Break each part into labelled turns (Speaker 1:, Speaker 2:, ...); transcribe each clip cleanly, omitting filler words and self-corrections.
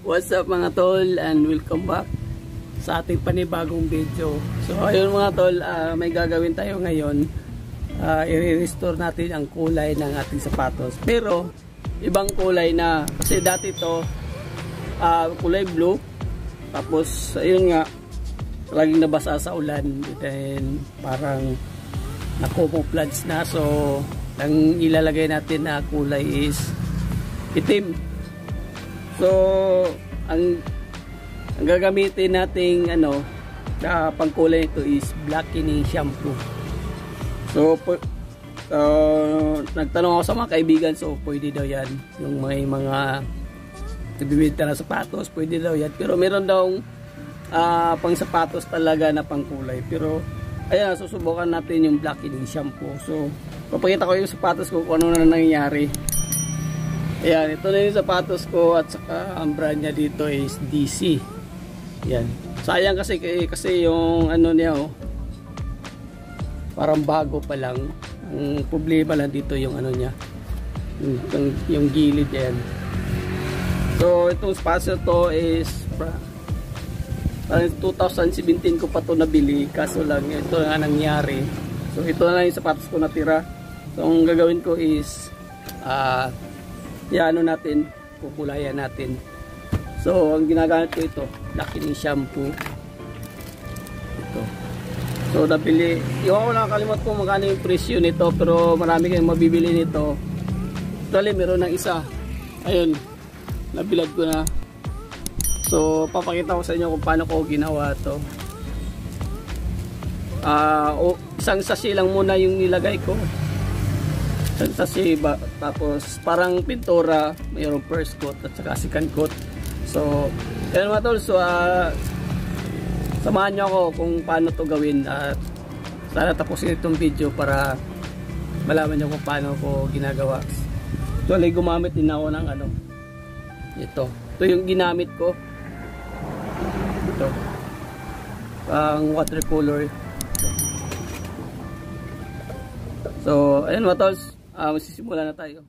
Speaker 1: What's up mga tol, and welcome back sa ating panibagong video. So ayun mga tol, may gagawin tayo ngayon. I-restore natin ang kulay ng ating sapatos, pero ibang kulay na, kasi dati to kulay blue, tapos ayun nga, laging nabasa sa ulan, then parang nakumuflads na. So ang ilalagay natin na kulay is itim. So ang gagamitin nating pangkulay ito is blackening shampoo. So nagtanong ako sa mga kaibigan, so pwede daw yan, yung may mga nagbibenta na sapatos, pwede daw yan, pero meron daw pang sapatos talaga na pangkulay. Pero ayan, susubukan natin yung blackening shampoo. So papakita ko yung sapatos ko kung ano na nangyayari. Ayan, ito na yung sapatos ko, at saka ang brand niya dito is DC. Ayan, sayang kasi yung ano niya, parang bago pa lang. Ang problema lang dito yung ano niya, yung gilid. Ayan. So itong sapatos to is 2017 ko pa to nabili, kaso lang ito nga nangyari. So ito na lang yung sapatos ko natira. So ang gagawin ko is natin, kukulayan natin. So ang ginagamit ko ito, blackening shampoo ito. So nabili, iwan ko, nakakalimot ko magkano yung presyo nito, pero marami kayong mabibili nito. Actually meron ng isa, ayun, nabilad ko na. So papakita ko sa inyo kung paano ko ginawa to. Isang sachet lang muna yung nilagay ko, isang sachet, tapos parang pintura, mayroong first coat at saka second coat. So yan mga tol, so samahan nyo ako kung paano to gawin, at sana tapusin itong video para malaman nyo kung paano ko ginagawa. Actually gumamit din ako ng ito yung ginamit ko, ito ang watercolor. So ayun mga tol, magsisimula na tayo.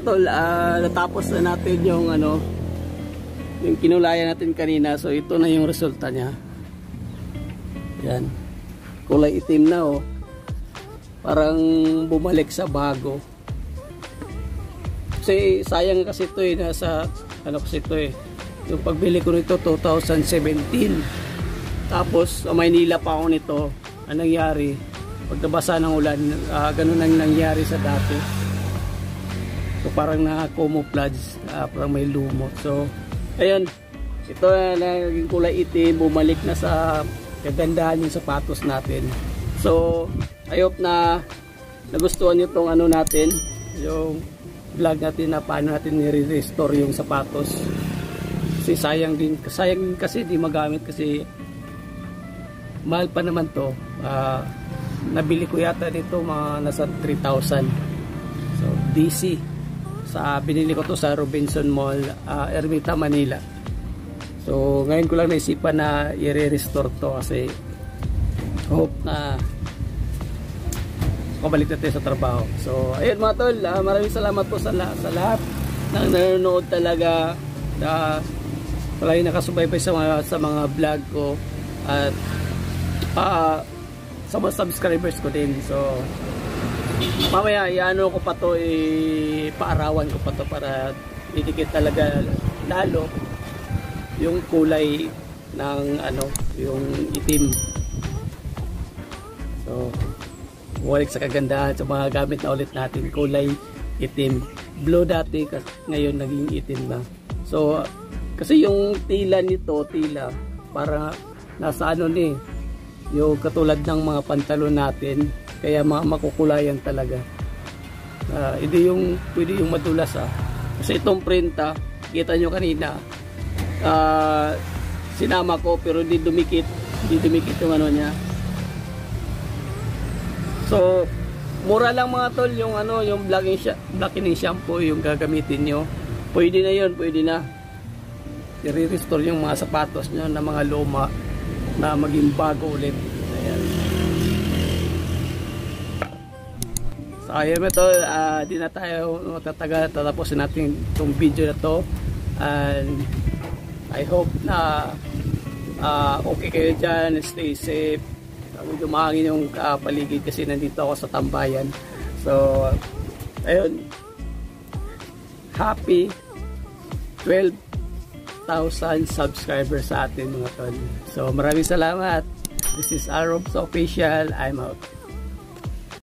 Speaker 1: tol, natapos na natin yung ano, yung kinulayan natin kanina. So ito na yung resulta niya. Yan. Kulay itim na oh. Parang bumalik sa bago. Kasi sayang kasi ito eh, nasa ano kasi ito eh. Yung pagbili ko nito 2017. Tapos sa Maynila pa ako nito. Ang nangyari, pag nabasa ng ulan, ganun ang nangyari sa dati. So parang na-camouflage, parang may lumot. So ayun, ito na naging kulay itim, bumalik na sa kagandahan yung sapatos natin. So I hope na nagustuhan nyo tong ano natin, yung vlog natin na paano natin i-restore yung sapatos. Kasi sayang kasi di magamit kasi mahal pa naman to. Nabili ko yata dito mga nasa 3,000. So DC. Binili ko to sa Robinson Mall, Ermita, Manila. So ngayon ko lang naisipan na i-restore to kasi hope na kabalik natin sa trabaho. So ayun mga tol, maraming salamat po sa lahat ng nanonood talaga, na palagi nakasubaybay sa mga vlog ko, at sa mga subscribers ko din. So mamaya iano ko pa to, paarawan ko pa to para didikit talaga lalo yung kulay ng ano, yung itim. So balik sa kagandahan sa mga gamit na ulit natin, kulay itim. Blue dati, ngayon naging itim na. So kasi yung tila nito, para nasa ano ni, yung katulad ng mga pantalon natin, kaya makukulayan talaga. Hindi yung pwede yung madulas kasi itong print kita nyo kanina, sinama ko pero hindi dumikit yung ano niya. So mura lang mga tol yung ano, yung blackening shampoo yung gagamitin nyo. Pwede na yun, pwede na i-restore yung mga sapatos nyo na mga luma na maging bago ulit. Ayan. So ayun ito, di na tayo matatagal, tatapusin natin itong video na to, and I hope na okay kayo dyan, stay safe. Medyo mahangin yung paligid kasi nandito ako sa tambayan. So ayun, happy 12,000 subscribers sa atin mga tol. So maraming salamat. This is ALROBS Official. I'm out.